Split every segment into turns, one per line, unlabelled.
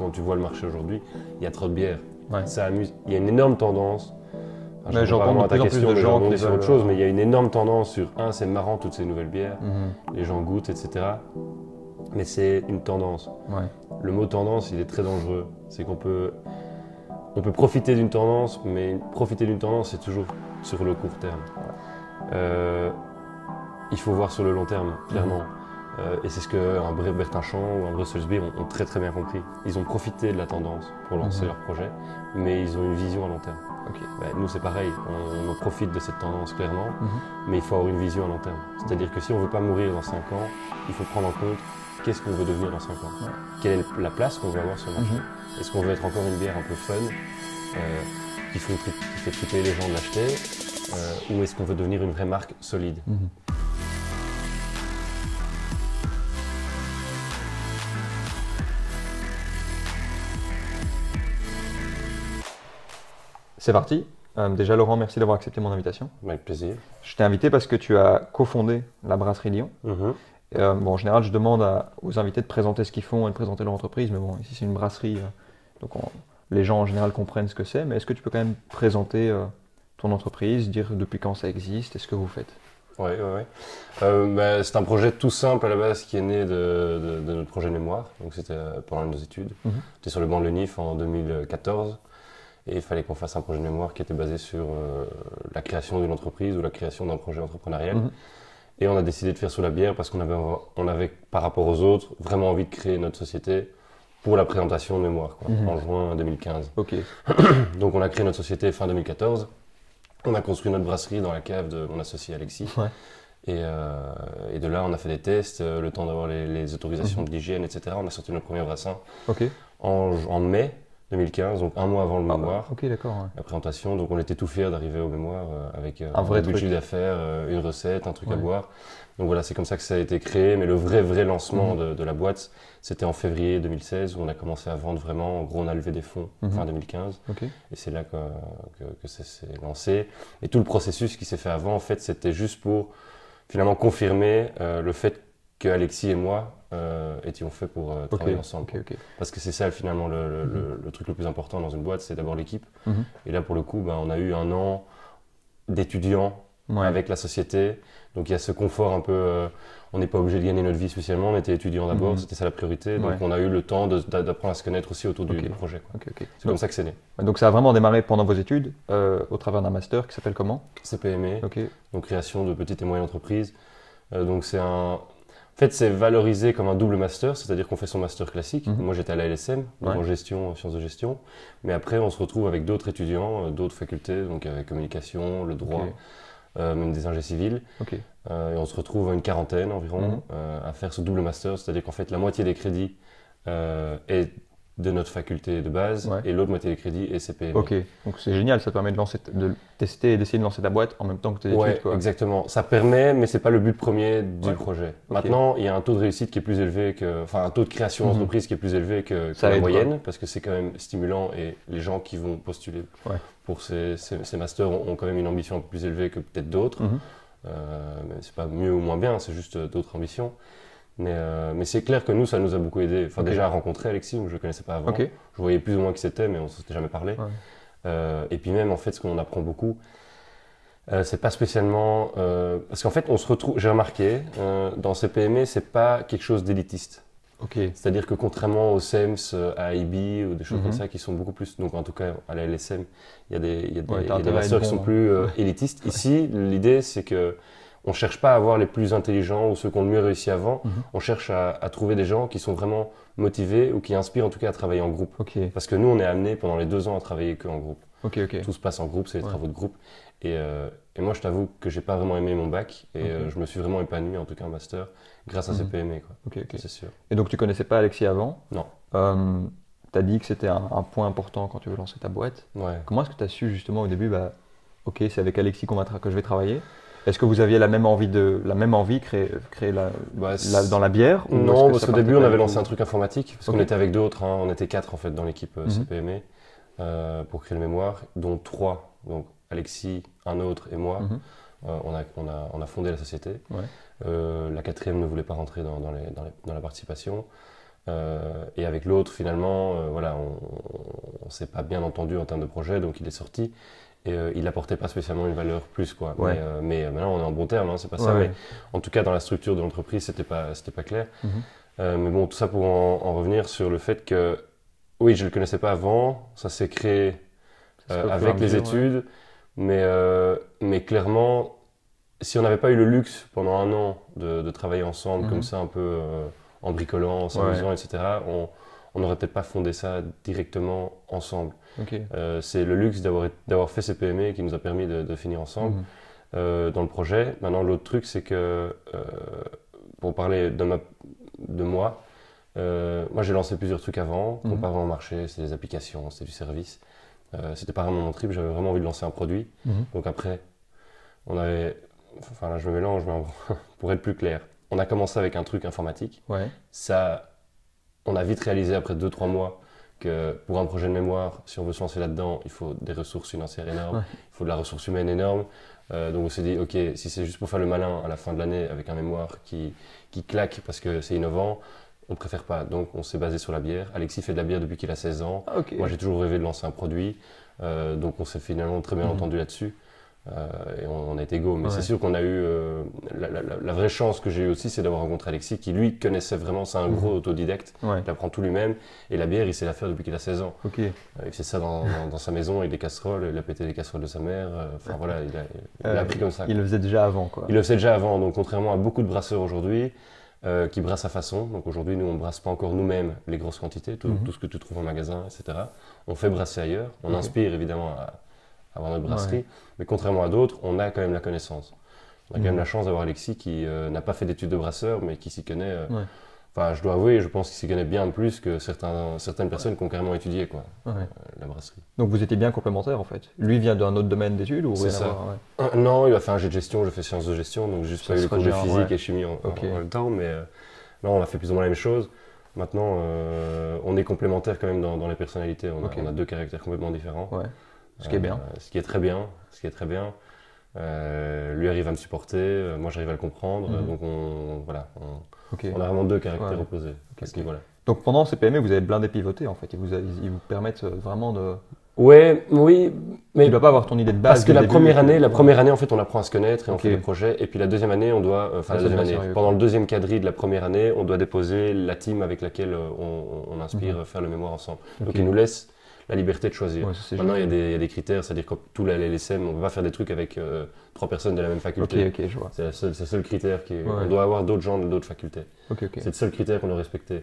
quand tu vois le marché aujourd'hui, il y a trop de bières.
Ouais.
Ça amuse. Il y a une énorme tendance. Enfin,
Mais
je réponds
j'entends
pas
de
vraiment à
plus
ta
en plus
question,
de
mais je
gens
rebondis
qui
sur autre
veulent,
chose. Mais il y a une énorme tendance sur c'est marrant toutes ces nouvelles bières, les gens goûtent, etc. Mais c'est une tendance.
Ouais.
Le mot tendance, il est très dangereux. C'est qu'on peut profiter d'une tendance, mais profiter d'une tendance, c'est toujours sur le court terme. Il faut voir sur le long terme, clairement. Et c'est ce qu'un Bertinchamp ou un Brussels Beer ont très très bien compris. Ils ont profité de la tendance pour lancer leur projet, mais ils ont une vision à long terme.
Ok.
Nous, c'est pareil, on profite de cette tendance clairement, mais il faut avoir une vision à long terme. C'est-à-dire que si on ne veut pas mourir dans 5 ans, il faut prendre en compte qu'est-ce qu'on veut devenir dans 5 ans.
Ouais.
Quelle est la place qu'on veut avoir sur le marché. Est-ce qu'on veut être encore une bière un peu fun, qui fait triper les gens de l'acheter, ou est-ce qu'on veut devenir une vraie marque solide.
C'est parti. Déjà, Laurent, merci d'avoir accepté mon invitation.
Avec plaisir.
Je t'ai invité parce que tu as cofondé la Brasserie Lyon. Bon, en général, je demande aux invités de présenter ce qu'ils font et de présenter leur entreprise, mais bon, ici c'est une brasserie, donc les gens en général comprennent ce que c'est, mais est-ce que tu peux quand même présenter ton entreprise, dire depuis quand ça existe et ce que vous faites?
Oui. C'est un projet tout simple à la base qui est né de notre projet de mémoire, donc c'était pendant nos études. J'étais sur le banc de l'UNIF en 2014 et il fallait qu'on fasse un projet de mémoire qui était basé sur la création d'une entreprise ou la création d'un projet entrepreneurial. Et on a décidé de faire sous la bière parce qu'on avait, par rapport aux autres, vraiment envie de créer notre société pour la présentation de mémoire, en juin 2015.
Ok.
Donc on a créé notre société fin 2014. On a construit notre brasserie dans la cave de mon associé Alexis.
Ouais.
Et de là, on a fait des tests, le temps d'avoir les autorisations de l'hygiène, etc. On a sorti notre premier brassin en mai 2015, donc un mois avant le mémoire.
Ok, d'accord.
La présentation, donc on était tout fiers d'arriver au mémoire avec
Un vrai
budget d'affaires, une recette, un truc à boire. Donc voilà, c'est comme ça que ça a été créé, mais le vrai lancement de la boîte, c'était en février 2016 où on a commencé à vendre vraiment. En gros, on a levé des fonds fin 2015 et c'est là que ça s'est lancé. Et tout le processus qui s'est fait avant, en fait, c'était juste pour finalement confirmer le fait que Alexis et moi étions faits pour travailler ensemble. Parce que c'est ça finalement le truc le plus important dans une boîte, c'est d'abord l'équipe. Et là pour le coup, on a eu un an d'étudiants avec la société. Donc il y a ce confort un peu, on n'est pas obligé de gagner notre vie spécialement, on était étudiants d'abord, c'était ça la priorité. Donc on a eu le temps d'apprendre à se connaître aussi autour du projet. C'est comme ça que c'est né.
Donc ça a vraiment démarré pendant vos études, au travers d'un master qui s'appelle comment?
CPME, donc création de petites et moyennes entreprises. Donc en fait, c'est valorisé comme un double master, c'est-à-dire qu'on fait son master classique. Moi, j'étais à la LSM, donc en gestion, sciences de gestion. Mais après, on se retrouve avec d'autres étudiants, d'autres facultés, donc avec communication, le droit, même des ingé civils. Et on se retrouve à une quarantaine environ à faire ce double master, c'est-à-dire qu'en fait, la moitié des crédits est de notre faculté de base et l'autre moitié des crédits est CPME.
Donc c'est génial, ça te permet de tester et d'essayer de lancer ta boîte en même temps que tes études.
Exactement. Ça permet, mais c'est pas le but premier du projet. Maintenant, il y a un taux de réussite qui est plus élevé un taux de création d'entreprise qui est plus élevé que la moyenne, parce que c'est quand même stimulant et les gens qui vont postuler pour ces masters ont quand même une ambition un peu plus élevée que peut-être d'autres. Mais c'est pas mieux ou moins bien, c'est juste d'autres ambitions. Mais c'est clair que nous, ça nous a beaucoup aidé. Déjà à rencontrer Alexis, je ne le connaissais pas avant. Je voyais plus ou moins qui c'était, mais on ne s'était jamais parlé. Et puis même, en fait, ce qu'on apprend beaucoup, c'est pas spécialement... parce qu'en fait, on se retrouve... J'ai remarqué, dans ces PME, c'est pas quelque chose d'élitiste. C'est-à-dire que contrairement aux SEMS, à IB ou des choses comme ça qui sont beaucoup plus... Donc en tout cas, à la LSM, il y a des masters qui sont plus élitistes. Ici, l'idée, c'est que on ne cherche pas à avoir les plus intelligents ou ceux qui ont le mieux réussi avant. On cherche à trouver des gens qui sont vraiment motivés ou qui inspirent en tout cas à travailler en groupe. Parce que nous, on est amenés pendant les 2 ans à travailler qu'en groupe. Tout se passe en groupe, c'est les travaux de groupe. Et moi, je t'avoue que j'ai pas vraiment aimé mon bac et je me suis vraiment épanoui, en tout cas en master, grâce à ces PME. C'est sûr.
Et donc, tu connaissais pas Alexis avant?
Non.
Tu as dit que c'était un point important quand tu veux lancer ta boîte. Comment est-ce que tu as su justement au début, c'est avec Alexis que je vais travailler? Est-ce que vous aviez la même envie créer dans la bière?
Non, parce qu'au début, on avait lancé un truc informatique, parce qu'on était avec d'autres, on était 4 en fait dans l'équipe CPME pour créer le mémoire, dont 3, donc Alexis, un autre et moi. On a fondé la société. La 4e ne voulait pas rentrer dans la participation. Et avec l'autre, finalement, voilà, on s'est pas bien entendu en termes de projet, donc il est sorti. Et il apportait pas spécialement une valeur plus, quoi.
Ouais.
Mais maintenant, on est en bon terme, hein, c'est pas ça.
Ouais.
Mais en tout cas, dans la structure de l'entreprise, c'était pas clair. Mais bon, tout ça pour en revenir sur le fait que, oui, je le connaissais pas avant, ça s'est créé avec les études, mais clairement, si on n'avait pas eu le luxe pendant un an de travailler ensemble comme ça, un peu en bricolant, en s'amusant, etc., on n'aurait peut-être pas fondé ça directement ensemble. C'est le luxe d'avoir fait ces PME qui nous a permis de finir ensemble dans le projet. Maintenant, l'autre truc, c'est que pour parler de moi, moi j'ai lancé plusieurs trucs avant, qui n'ont pas vraiment marché, c'était des applications, c'était du service. C'était pas vraiment mon trip, j'avais vraiment envie de lancer un produit. Donc après, on avait... Enfin là je me mélange, mais pour être plus clair, on a commencé avec un truc informatique. Ça, on a vite réalisé après 2-3 mois que pour un projet de mémoire, si on veut se lancer là-dedans, il faut des ressources financières énormes, il faut de la ressource humaine énorme. Donc on s'est dit, ok, si c'est juste pour faire le malin à la fin de l'année avec un mémoire qui claque parce que c'est innovant, on préfère pas. Donc on s'est basé sur la bière. Alexis fait de la bière depuis qu'il a 16 ans. Moi j'ai toujours rêvé de lancer un produit. Donc on s'est finalement très bien entendu là-dessus. Et on a été égaux. Mais c'est sûr qu'on a eu... la vraie chance que j'ai eue aussi, c'est d'avoir rencontré Alexis qui lui connaissait vraiment, c'est un gros autodidacte. Il apprend tout lui-même. Et la bière, il sait la faire depuis qu'il a 16 ans. Il fait ça dans sa maison avec des casseroles. Il a pété les casseroles de sa mère. Enfin voilà, il a appris comme ça.
Il le faisait déjà avant, quoi.
Il le faisait déjà avant. Donc contrairement à beaucoup de brasseurs aujourd'hui, qui brassent à façon. Donc aujourd'hui, nous, on ne brasse pas encore nous-mêmes les grosses quantités, tout ce que tu trouves en magasin, etc. On fait brasser ailleurs. On inspire évidemment à avoir notre brasserie. Mais contrairement à d'autres, on a quand même la connaissance. On a quand même la chance d'avoir Alexis qui n'a pas fait d'études de brasseur, mais qui s'y connaît. Enfin, je dois avouer, je pense qu'il s'y connaît bien plus que certaines personnes qui ont carrément étudié la brasserie.
Donc vous étiez bien complémentaires en fait. Lui vient d'un autre domaine d'études ou rien
à
voir,
Non, il a fait un jet de gestion, je fais sciences de gestion, donc juste pas eu le cours de physique et chimie en même temps, mais non, on a fait plus ou moins la même chose. Maintenant, on est complémentaires quand même dans les personnalités. On a deux caractères complètement différents.
Ce qui est bien.
Ce qui est très bien. Lui arrive à me supporter, moi j'arrive à le comprendre. Donc on a vraiment deux caractères opposés.
Donc pendant ces PME, vous avez blindé pivoter en fait. Ils vous permettent vraiment de...
Oui, mais
tu dois pas avoir ton idée de base.
Parce que la première année, en fait, on apprend à se connaître et on fait des projets. Et puis la deuxième année, on doit, pendant le deuxième quadri de la première année, on doit déposer la team avec laquelle on inspire faire le mémoire ensemble. Donc ils nous laissent la liberté de choisir. Maintenant, il y a des critères, c'est-à-dire que tout la LSM, on ne peut pas faire des trucs avec 3 personnes de la même faculté.
Je vois.
C'est le seul critère on doit avoir d'autres gens de d'autres facultés. C'est le seul critère qu'on doit respecter.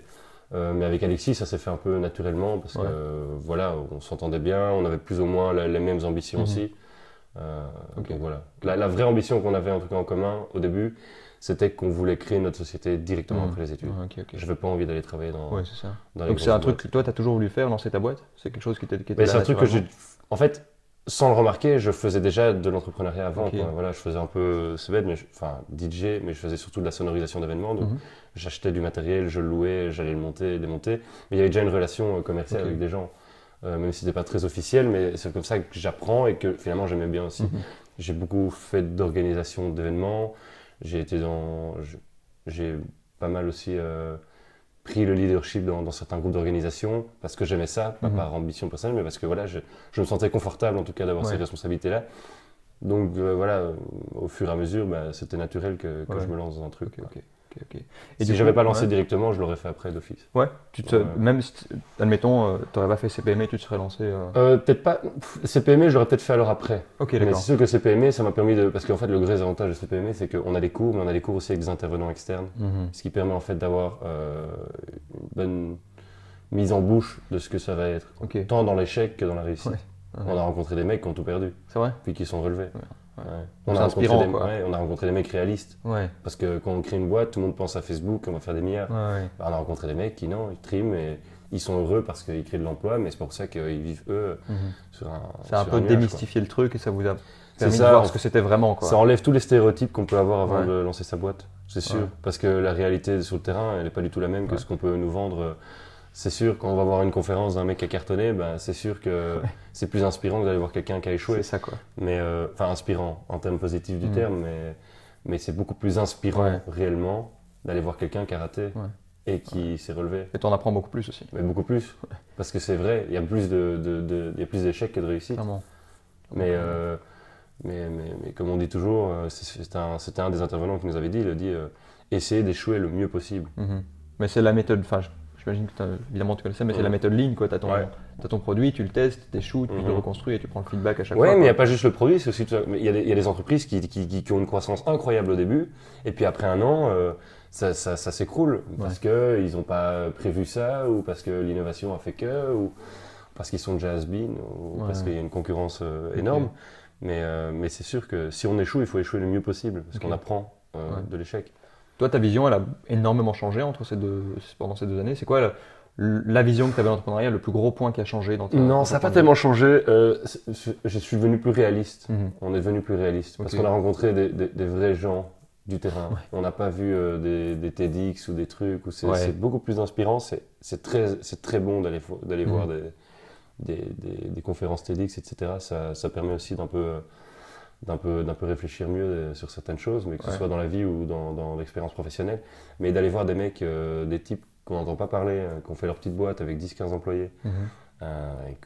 Mais avec Alexis, ça s'est fait un peu naturellement parce que voilà, on s'entendait bien, on avait plus ou moins les mêmes ambitions aussi. Donc voilà. La vraie ambition qu'on avait en tout cas en commun au début, c'était qu'on voulait créer notre société directement après les études. Je n'avais pas envie d'aller travailler dans
Donc c'est un truc que toi, tu as toujours voulu faire, lancer ta boîte? C'est quelque chose qui était
là, c'est un truc que j'ai... En fait, sans le remarquer, je faisais déjà de l'entrepreneuriat avant. Voilà, je faisais un peu, c'est bête, DJ, mais je faisais surtout de la sonorisation d'événements. Donc j'achetais du matériel, je le louais, j'allais le monter, démonter. Mais il y avait déjà une relation commerciale avec des gens. Même si c'était pas très officiel, mais c'est comme ça que j'apprends et que finalement j'aimais bien aussi. J'ai beaucoup fait d'organisation d'événements. J'ai pas mal aussi pris le leadership dans certains groupes d'organisation parce que j'aimais ça, pas par ambition personnelle, mais parce que voilà, je me sentais confortable en tout cas d'avoir ces responsabilités-là. Donc voilà, au fur et à mesure, c'était naturel que je me lance dans un truc. Et si j'avais pas lancé directement, je l'aurais fait après d'office.
Même si, admettons, tu n'aurais pas fait CPME, tu te serais lancé
Peut-être pas. CPME, je l'aurais peut-être fait alors après. Mais c'est sûr que CPME, ça m'a permis de... Parce qu'en fait, le vrai avantage de CPME, c'est qu'on a des cours, mais on a des cours aussi avec des intervenants externes. Ce qui permet en fait d'avoir une bonne mise en bouche de ce que ça va être. Tant dans l'échec que dans la réussite. On a rencontré des mecs qui ont tout perdu.
C'est vrai.
Puis qui sont relevés.
On a
rencontré des mecs réalistes. Parce que quand on crée une boîte, tout le monde pense à Facebook, on va faire des milliards. On a rencontré des mecs qui, non, ils triment et ils sont heureux parce qu'ils créent de l'emploi, mais c'est pour ça qu'ils vivent eux sur un.
C'est un peu démystifier le truc et ça vous a permis de voir ce que c'était vraiment.
Ça enlève tous les stéréotypes qu'on peut avoir avant de lancer sa boîte, c'est sûr. Parce que la réalité sur le terrain, elle n'est pas du tout la même que ce qu'on peut nous vendre. C'est sûr, quand on va voir une conférence d'un mec qui a cartonné, c'est sûr que c'est plus inspirant que d'aller voir quelqu'un qui a échoué.
C'est ça, quoi.
Mais, inspirant en termes positifs du terme, mais c'est beaucoup plus inspirant réellement d'aller voir quelqu'un qui a raté et qui s'est relevé.
Et tu en apprends beaucoup plus aussi.
Mais beaucoup plus, parce que c'est vrai, il y a plus d'échecs que de réussites.
Clairement.
Mais comme on dit toujours, c'était un des intervenants qui nous avait dit, il a dit essayez d'échouer le mieux possible.
Mais c'est la méthode, enfin j'imagine que évidemment tu connais ça, mais c'est la méthode Lean, quoi. Tu as ton produit, tu le testes, tu échoues, tu le reconstruis et tu prends le feedback à chaque fois.
Oui, mais il n'y a pas juste le produit, c'est aussi il y a des entreprises qui ont une croissance incroyable au début, et puis après un an, ça s'écroule parce qu'ils n'ont pas prévu ça, ou parce que l'innovation a fait que, ou parce qu'ils sont déjà has-been, ou parce qu'il y a une concurrence énorme. Mais c'est sûr que si on échoue, il faut échouer le mieux possible, parce qu'on apprend de l'échec.
Toi, ta vision, elle a énormément changé pendant ces 2 années. C'est quoi la vision que tu avais en entrepreneuriat, le plus gros point qui a changé dans
Non, ça n'a pas tellement changé. Je suis devenu plus réaliste. On est devenu plus réaliste. Parce qu'on a rencontré des vrais gens du terrain. On n'a pas vu des TEDx ou des trucs. C'est beaucoup plus inspirant. C'est très bon d'aller voir des conférences TEDx, etc. Ça permet aussi d'un peu réfléchir mieux sur certaines choses, mais que ce soit dans la vie ou dans l'expérience professionnelle. Mais d'aller voir des mecs, des types qu'on n'entend pas parler, qui ont fait leur petite boîte avec 10-15 employés,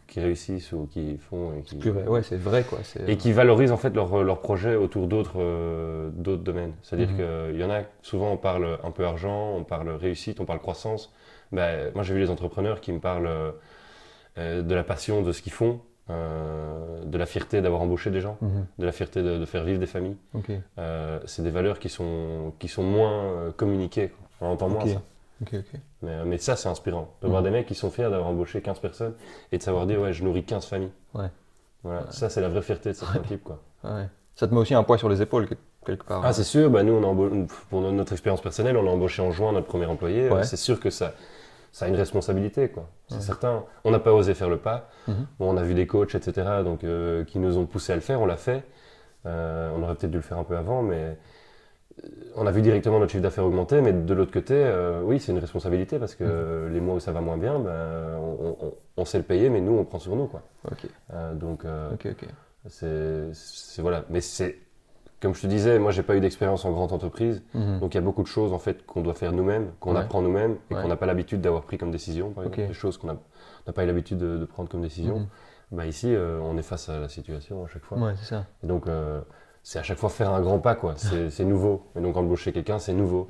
qui réussissent ou qui font...
c'est vrai, quoi.
Et qui valorisent en fait leur projet autour d'autres domaines. C'est-à-dire qu'il y en a, souvent on parle un peu argent, on parle réussite, on parle croissance. Moi j'ai vu les entrepreneurs qui me parlent de la passion de ce qu'ils font, de la fierté d'avoir embauché des gens, de la fierté de faire vivre des familles. C'est des valeurs qui sont moins communiquées, on entend moins ça. Mais ça c'est inspirant, de voir des mecs qui sont fiers d'avoir embauché 15 personnes et de savoir dire je nourris 15 familles. Ça c'est la vraie fierté de certains types, quoi.
Ça te met aussi un poids sur les épaules quelque part.
C'est sûr, nous pour notre expérience personnelle, on a embauché en juin notre premier employé, c'est sûr que ça a une responsabilité, quoi. C'est certain. On n'a pas osé faire le pas. On a vu des coachs, etc., donc, qui nous ont poussé à le faire, on l'a fait. On aurait peut-être dû le faire un peu avant, mais on a vu directement notre chiffre d'affaires augmenter. Mais de l'autre côté, oui, c'est une responsabilité parce que les mois où ça va moins bien, on sait le payer, mais nous, on prend sur nous, quoi. Voilà. Mais comme je te disais, moi j'ai pas eu d'expérience en grande entreprise, donc il y a beaucoup de choses en fait qu'on doit faire nous-mêmes, qu'on apprend nous-mêmes et qu'on n'a pas l'habitude d'avoir pris comme décision, par exemple, des choses qu'on n'a pas eu l'habitude de prendre comme décision. Ici, on est face à la situation à chaque fois.
C'est ça.
Et donc c'est à chaque fois faire un grand pas, quoi. C'est nouveau. Et donc embaucher quelqu'un, c'est nouveau.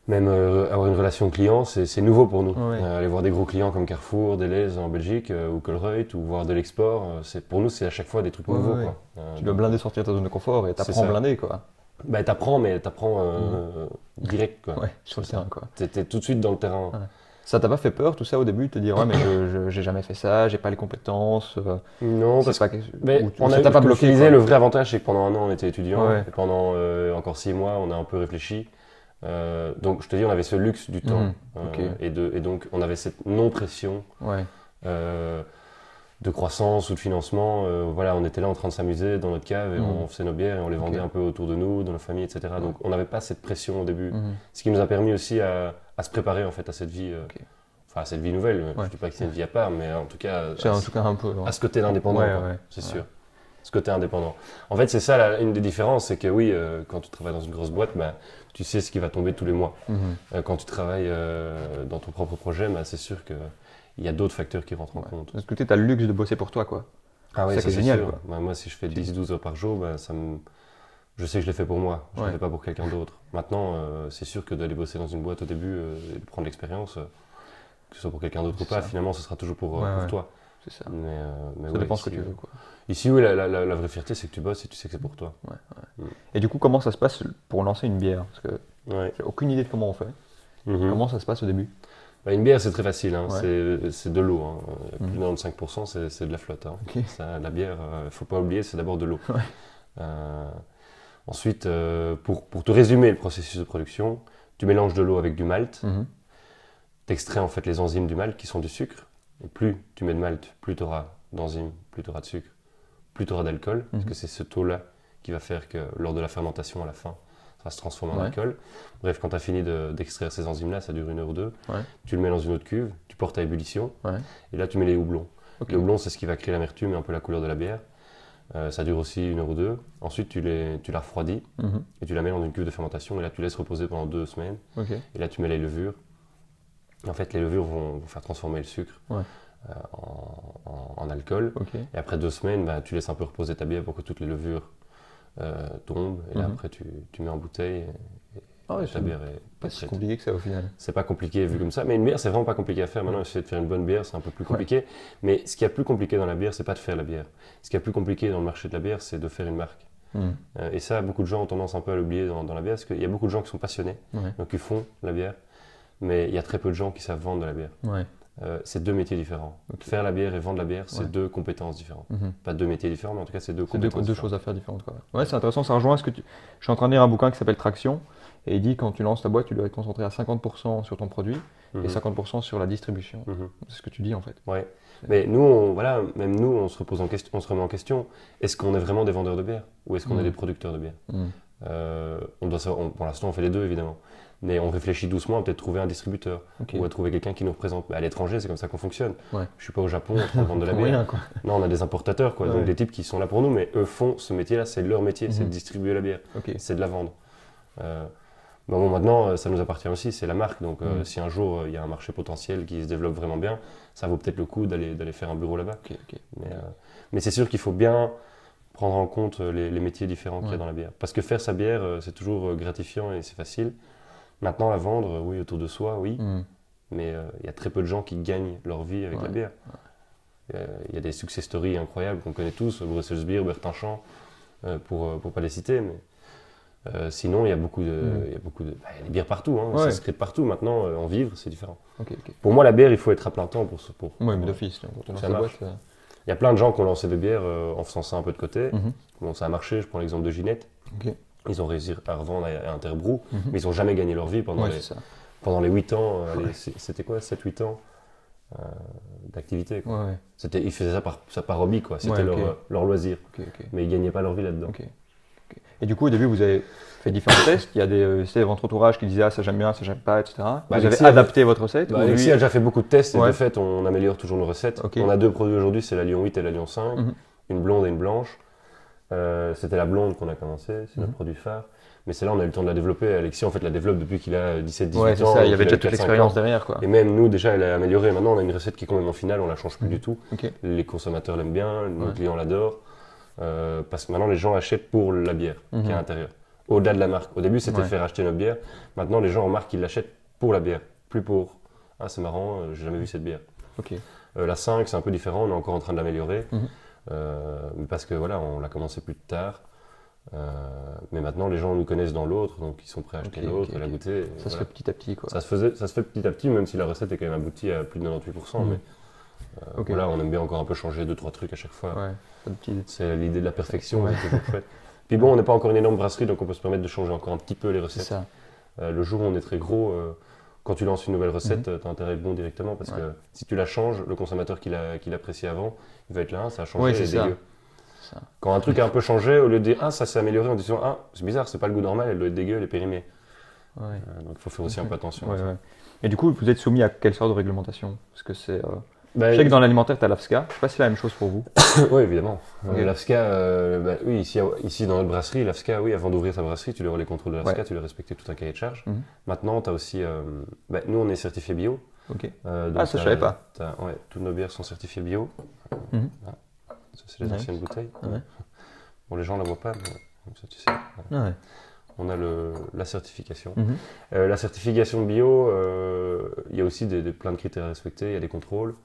Même avoir une relation client, c'est nouveau pour nous. Aller voir des gros clients comme Carrefour, Deleuze en Belgique, ou Colruyt, ou voir de l'export, pour nous, c'est à chaque fois des trucs nouveaux. Quoi.
Tu dois blinder, sortir de ta zone de confort et t'apprends blinder, quoi.
T'apprends, mais t'apprends direct, quoi.
Sur le terrain, quoi.
T'es tout de suite dans le terrain.
Ça t'a pas fait peur, tout ça, au début, de te dire mais j'ai jamais fait ça, j'ai pas les compétences
Non, parce que
ça t'a pas bloqué.
Le vrai avantage, c'est que pendant un an, on était étudiant, et pendant encore 6 mois, on a un peu réfléchi. Donc je te dis, on avait ce luxe du temps et donc on avait cette non-pression de croissance ou de financement. On était là en train de s'amuser dans notre cave et on faisait nos bières et on les vendait un peu autour de nous, dans nos familles, etc. Donc on n'avait pas cette pression au début, ce qui nous a permis aussi à se préparer en fait à cette vie, à cette vie nouvelle. Je ne dis pas que c'est une vie à part, mais en tout cas,
un peu,
à ce côté d'indépendant, c'est sûr. Ce côté indépendant. En fait, c'est ça une des différences, c'est que oui, quand tu travailles dans une grosse boîte, tu sais ce qui va tomber tous les mois. Quand tu travailles dans ton propre projet, c'est sûr qu'il y a d'autres facteurs qui rentrent en compte.
De ce côté, tu as le luxe de bosser pour toi, quoi.
Ah oui,
c'est génial.
Moi, si je fais 10-12 heures par jour, je sais que je l'ai fait pour moi. Je ne le fais pas pour quelqu'un d'autre. Maintenant, c'est sûr que d'aller bosser dans une boîte au début et de prendre l'expérience, que ce soit pour quelqu'un d'autre ou pas, finalement, ce sera toujours pour toi.
C'est ça.
Mais
ça dépend ce que tu veux, quoi.
Ici, oui, la vraie fierté, c'est que tu bosses et tu sais que c'est pour toi.
Et du coup, comment ça se passe pour lancer une bière? Parce que j'ai aucune idée de comment on fait. Comment ça se passe au début?
Une bière, c'est très facile. C'est de l'eau. Plus de 95%, c'est de la flotte. La bière, il ne faut pas oublier, c'est d'abord de l'eau. Ensuite, pour te résumer le processus de production, tu mélanges de l'eau avec du malt. Tu extrais en fait les enzymes du malt qui sont du sucre. Et plus tu mets de malt, plus tu auras d'enzymes, plus tu auras de sucre, plus tu auras d'alcool, parce que c'est ce taux-là qui va faire que lors de la fermentation à la fin, ça va se transformer en alcool. Bref, quand tu as fini d'extraire ces enzymes-là, ça dure 1 heure ou 2, tu le mets dans une autre cuve, tu portes à ébullition, et là tu mets les houblons. Les houblons, c'est ce qui va créer l'amertume et un peu la couleur de la bière. Ça dure aussi 1 heure ou 2. Ensuite, tu la refroidis et tu la mets dans une cuve de fermentation. Et là, tu laisses reposer pendant 2 semaines. Et là, tu mets les levures. Et en fait, les levures vont faire transformer le sucre en alcool. Et après 2 semaines, tu laisses un peu reposer ta bière pour que toutes les levures tombent. Et là, après, tu mets en bouteille. Ta bière est
pas si compliqué que ça au final.
C'est pas compliqué vu comme ça, mais une bière c'est vraiment pas compliqué à faire. Maintenant, essayer de faire une bonne bière, c'est un peu plus compliqué. Mais ce qui est plus compliqué dans la bière, c'est pas de faire la bière. Ce qui est plus compliqué dans le marché de la bière, c'est de faire une marque. Et ça, beaucoup de gens ont tendance un peu à l'oublier dans la bière, parce qu'il y a beaucoup de gens qui sont passionnés, donc ils font la bière, mais il y a très peu de gens qui savent vendre de la bière. C'est 2 métiers différents. Faire la bière et vendre la bière, c'est 2 compétences différentes. Pas 2 métiers différents, mais en tout cas, c'est 2 compétences différentes.
2 choses à faire différentes. Ouais, c'est intéressant, ça rejoint ce que je suis en train de lire un bouquin qui s'appelle Traction, et il dit quand tu lances ta boîte, tu dois être concentré à 50% sur ton produit et 50% sur la distribution. C'est ce que tu dis en fait.
Ouais. Mais nous, même nous, on se remet en question. Est-ce qu'on est vraiment des vendeurs de bière ou est-ce qu'on est des producteurs de bière? Pour l'instant, on fait les deux évidemment. Mais on réfléchit doucement à peut-être trouver un distributeur ou à trouver quelqu'un qui nous représente. À l'étranger, c'est comme ça qu'on fonctionne. Je ne suis pas au Japon en train de vendre de la bière. Non, on a des importateurs, donc des types qui sont là pour nous, mais eux font ce métier-là, c'est leur métier, c'est de distribuer la bière, c'est de la vendre. Bon, maintenant, ça nous appartient aussi, c'est la marque. Donc, si un jour il y a un marché potentiel qui se développe vraiment bien, ça vaut peut-être le coup d'aller faire un bureau là-bas. Mais c'est sûr qu'il faut bien prendre en compte les métiers différents qu'il y a dans la bière. Parce que faire sa bière, c'est toujours gratifiant et c'est facile. Maintenant, la vendre, oui, autour de soi, oui. Mais il y a très peu de gens qui gagnent leur vie avec la bière. Il y a des success stories incroyables qu'on connaît tous, Brussels Beer, Bertinchamp, pour pas les citer. Mais sinon, il y a beaucoup de, il y a des bières partout, ça se crée partout. Maintenant, en vivre, c'est différent. Pour moi, la bière, il faut être à plein temps pour
oui, mais d'office, quand on lance la boîte.
Il y a plein de gens qui ont lancé des bières en faisant ça un peu de côté. Bon, ça a marché, je prends l'exemple de Ginette. Ils ont réussi à revendre à Interbrew, mais ils n'ont jamais gagné leur vie pendant les 8 ans. C'était quoi, 7-8 ans d'activité. Ils faisaient ça par hobby, quoi. C'était leur loisir. Mais ils ne gagnaient pas leur vie là-dedans.
Et du coup, au début, vous avez fait différents tests. Il y a des votre entourage qui disaient ça j'aime bien, ça j'aime pas, etc. Vous avez adapté votre recette.
Alexis a déjà fait beaucoup de tests et de fait, on améliore toujours nos recettes. On a 2 produits aujourd'hui, c'est la Lion 8 et la Lion 5, une blonde et une blanche. C'était la blonde qu'on a commencé, c'est notre produit phare. Mais celle-là, on a eu le temps de la développer. Alexis, en fait, la développe depuis qu'il a 17-18 ans.
C'est ça, il y avait déjà toute l'expérience derrière, quoi.
Et même nous, déjà, elle a amélioré. Maintenant, on a une recette qui est complètement finale, on la change plus du tout. Les consommateurs l'aiment bien, nos clients l'adorent. Parce que maintenant, les gens achètent pour la bière qui est à l'intérieur. Au-delà de la marque. Au début, c'était faire acheter notre bière. Maintenant, les gens remarquent qu'ils l'achètent pour la bière, plus pour « Ah, c'est marrant, j'ai jamais vu cette bière ». La 5, c'est un peu différent, on est encore en train de l'améliorer. Parce que voilà, on l'a commencé plus tard. Mais maintenant, les gens nous connaissent dans l'autre, donc ils sont prêts à acheter l'autre, à la goûter.
Ça se fait petit à petit, quoi.
Ça se fait petit à petit, même si la recette est quand même aboutie à plus de 98%. Mais voilà, on aime bien encore un peu changer 2-3 trucs à chaque fois. C'est l'idée de la perfection, c'est toujours chouette. Puis bon, on n'est pas encore une énorme brasserie, donc on peut se permettre de changer encore un petit peu les recettes. Le jour où on est très gros, quand tu lances une nouvelle recette, tu as intérêt à être bon directement, parce que si tu la changes, le consommateur qui l'apprécie avant, il va être là, ça a changé, c'est dégueu. Quand un truc a un peu changé, au lieu de dire « Ah, ça s'est amélioré » en disant « Ah, c'est bizarre, c'est pas le goût normal, elle doit être dégueu, elle est périmée. » Donc il faut faire aussi un peu attention à ça.
Et du coup, vous êtes soumis à quelle sorte de réglementation? Parce que c'est... je sais que dans l'alimentaire, tu as l'AFSCA. Je sais pas si c'est la même chose pour vous.
Oui, évidemment. L'AFSCA, oui, ici dans notre brasserie, l'AFSCA, oui, avant d'ouvrir ta brasserie, tu dois avoir les contrôles de l'AFSCA, tu dois respecter tout un cahier de charge. Maintenant, tu as aussi... nous, on est certifié bio.
Donc ça, je savais pas.
Toutes nos bières sont certifiées bio. Ça, c'est les anciennes bouteilles. Bon, les gens ne la voient pas, mais comme ça, tu sais. On a la certification. La certification bio, il y a aussi plein de critères à respecter, il y a des contrôles.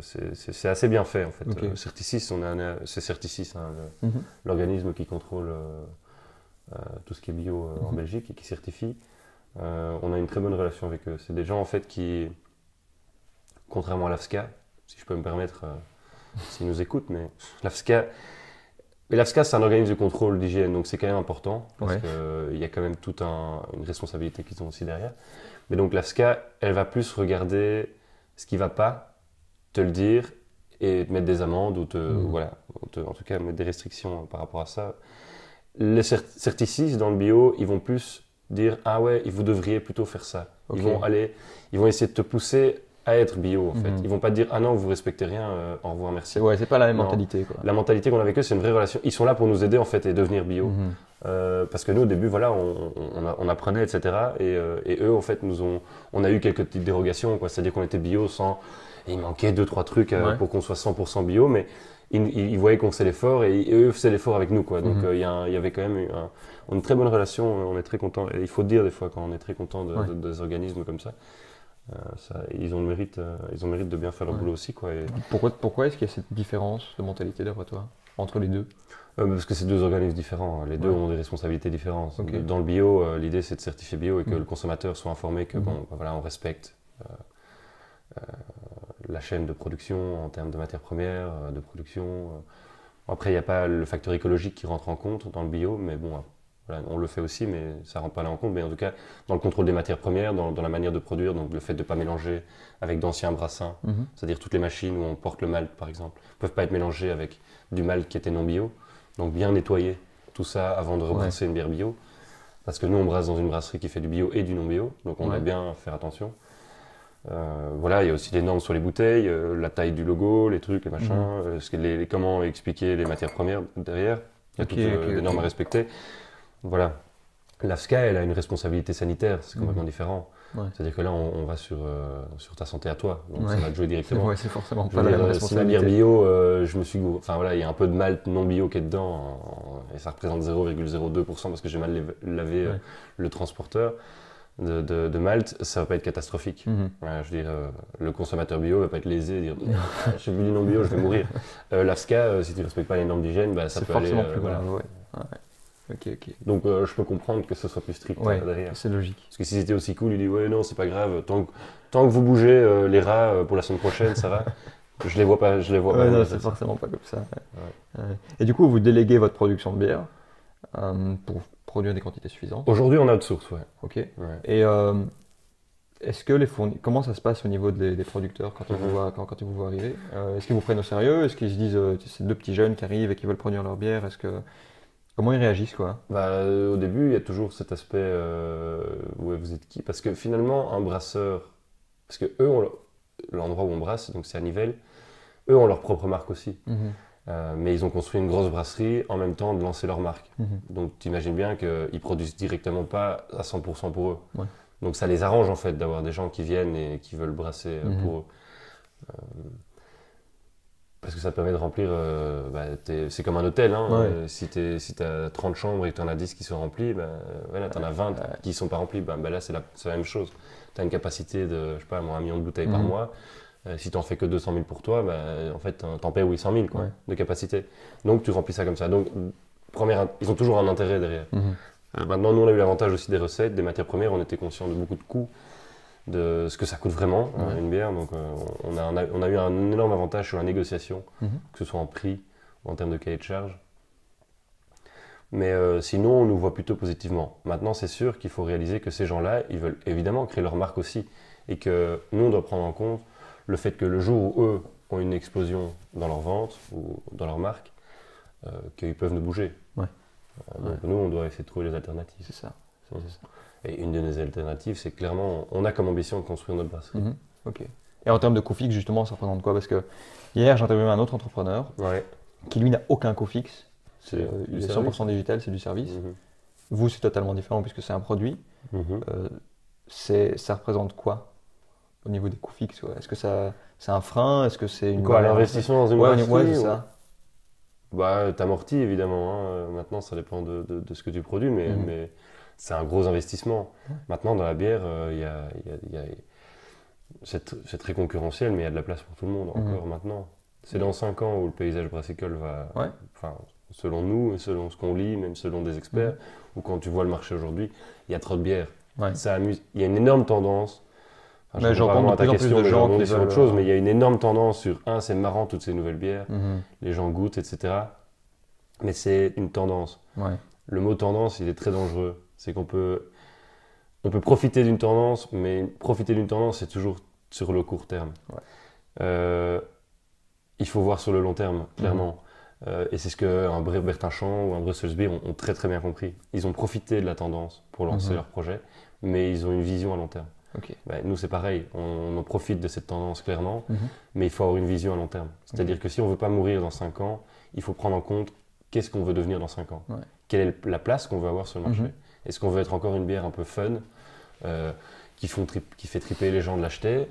C'est assez bien fait en fait. Certisys, c'est Certisys, l'organisme qui contrôle tout ce qui est bio en Belgique et qui certifie. On a une très bonne relation avec eux. C'est des gens en fait qui, contrairement à l'AFSCA, si je peux me permettre, s'ils nous écoutent, mais l'AFSCA, c'est un organisme de contrôle d'hygiène, donc c'est quand même important, parce qu'il y a quand même toute une responsabilité qu'ils ont aussi derrière. Mais donc l'AFSCA, elle va plus regarder ce qui ne va pas, te le dire, et te mettre des amendes, ou en tout cas mettre des restrictions par rapport à ça. Les Certisys, dans le bio, ils vont plus dire « Ah ouais, vous devriez plutôt faire ça ». Ils vont essayer de te pousser à être bio en fait. Ils vont pas te dire ah non vous respectez rien, au revoir merci.
C'est pas la même mentalité quoi.
La mentalité qu'on a avec eux c'est une vraie relation. Ils sont là pour nous aider en fait et devenir bio. Parce que nous au début voilà on apprenait etc. Et eux en fait on a eu quelques petites dérogations quoi. C'est-à-dire qu'on était bio sans et il manquait 2-3 trucs pour qu'on soit 100% bio mais ils voyaient qu'on faisait l'effort et eux faisaient l'effort avec nous quoi. Donc il y avait quand même une très bonne relation. On est très content et il faut le dire des fois quand on est très content des organismes comme ça. Ils ont le mérite de bien faire leur boulot aussi quoi. Et...
Pourquoi est-ce qu'il y a cette différence de mentalité d'après toi entre les deux?
Parce que c'est deux organismes différents. Les deux ont des responsabilités différentes. Okay. Dans le bio, l'idée c'est de certifier bio et que le consommateur soit informé que on respecte la chaîne de production en termes de matières premières, de production. Après, il n'y a pas le facteur écologique qui rentre en compte dans le bio, mais bon, voilà, on le fait aussi, mais ça ne rentre pas là en compte. Mais en tout cas, dans le contrôle des matières premières, dans la manière de produire, donc le fait de ne pas mélanger avec d'anciens brassins, c'est-à-dire toutes les machines où on porte le malt, par exemple, ne peuvent pas être mélangées avec du malt qui était non bio. Donc bien nettoyer tout ça avant de rebrasser une bière bio. Parce que nous, on brasse dans une brasserie qui fait du bio et du non bio, donc on doit bien faire attention. Voilà, il y a aussi les normes sur les bouteilles, la taille du logo, les trucs, les machins, comment expliquer les matières premières derrière. Il y a toutes les normes à respecter. Voilà. L'AFSCA, elle a une responsabilité sanitaire, c'est complètement différent. C'est-à-dire que là, on va sur ta santé à toi, donc ça va te jouer directement.
C'est forcément pas la même responsabilité.
Si ma bière bio, je me suis gouré, enfin voilà, il y a un peu de malt non bio qui est dedans, et ça représente 0,02% parce que j'ai mal lavé le transporteur. De malt, ça va pas être catastrophique. Je veux dire, le consommateur bio va pas être lésé et dire j'ai bu du non bio, je vais mourir. L'AFSCA, si tu respectes pas les normes d'hygiène, ça peut aller.
Plus grave,
Donc je peux comprendre que ce soit plus strict derrière.
C'est logique.
Parce que si c'était aussi cool, il dit ouais non c'est pas grave, tant que vous bougez les rats pour la semaine prochaine, ça va. Je les vois pas.
Non, c'est forcément pas comme ça. Et du coup, vous déléguez votre production de bière pour produire des quantités suffisantes.
Aujourd'hui, on outsource,
Ok. Et est-ce que comment ça se passe au niveau des producteurs quand ils vous voient arriver? Est-ce qu'ils vous prennent au sérieux? Est-ce qu'ils se disent c'est deux petits jeunes qui arrivent et qui veulent produire leur bière? Comment ils réagissent quoi?
Au début, il y a toujours cet aspect vous êtes qui? Parce que finalement, un brasseur, parce que eux, l'endroit où on brasse, donc c'est à Nivelles, eux ont leur propre marque aussi. Mais ils ont construit une grosse brasserie en même temps de lancer leur marque. Donc tu imagines bien qu'ils produisent directement pas à 100% pour eux. Donc ça les arrange en fait d'avoir des gens qui viennent et qui veulent brasser pour eux. Parce que ça permet de remplir, c'est comme un hôtel. Si tu as 30 chambres et que tu en as 10 qui sont remplies, tu en as 20 qui ne sont pas remplies. Là c'est la même chose. Tu as une capacité de, je sais pas, 1 million de bouteilles par mois. Si tu n'en fais que 200 000 pour toi, en fait, tu en paies 800 000 de capacité. Donc, tu remplis ça comme ça. Donc, ils ont toujours un intérêt derrière. Maintenant, nous, on a eu l'avantage aussi des recettes, des matières premières. On était conscient de beaucoup de coûts, de ce que ça coûte vraiment, une bière. Donc, on a eu un énorme avantage sur la négociation, que ce soit en prix ou en termes de cahier de charge. Mais sinon, on nous voit plutôt positivement. Maintenant, c'est sûr qu'il faut réaliser que ces gens-là, ils veulent évidemment créer leur marque aussi. Et que nous, on doit prendre en compte le fait que le jour où eux ont une explosion dans leur vente ou dans leur marque, qu'ils peuvent nous bouger. Donc nous, on doit essayer de trouver les alternatives.
C'est ça.
Et une de nos alternatives, c'est clairement, on a comme ambition de construire notre brasserie.
Ok. Et en termes de coût fixe, justement, ça représente quoi? Parce que hier, j'ai interviewé un autre entrepreneur qui, lui, n'a aucun coût fixe. Il est 100% digital, c'est du service. Vous, c'est totalement différent puisque c'est un produit. Ça représente quoi au niveau des coûts fixes? Est-ce que c'est un frein? Est-ce que c'est une...
l'investissement dans une brasserie?
C'est ça.
T'amortis évidemment. Maintenant, ça dépend de ce que tu produis, mais c'est un gros investissement. Maintenant, dans la bière, c'est très concurrentiel, mais il y a de la place pour tout le monde encore maintenant. C'est dans 5 ans où le paysage brassicole va... selon nous, et selon ce qu'on lit, même selon des experts, ou quand tu vois le marché aujourd'hui, il y a trop de bières. Ça amuse. Il y a une énorme tendance...
Mais j'entends de plus en plus de gens qui
sur autre chose, mais il y a une énorme tendance sur c'est marrant toutes ces nouvelles bières, les gens goûtent, etc. Mais c'est une tendance. Le mot tendance, il est très dangereux. C'est qu'on peut profiter d'une tendance, mais profiter d'une tendance, c'est toujours sur le court terme. Il faut voir sur le long terme, clairement. Et c'est ce qu'un Bertinchamp ou un Brussels Beer ont très très bien compris. Ils ont profité de la tendance pour lancer leur projet, mais ils ont une vision à long terme.
Okay.
Nous, c'est pareil, on en profite de cette tendance clairement, mais il faut avoir une vision à long terme. C'est-à-dire que si on ne veut pas mourir dans 5 ans, il faut prendre en compte qu'est-ce qu'on veut devenir dans 5 ans. Quelle est la place qu'on veut avoir sur le marché. Est-ce qu'on veut être encore une bière un peu fun, qui fait triper les gens de l'acheter,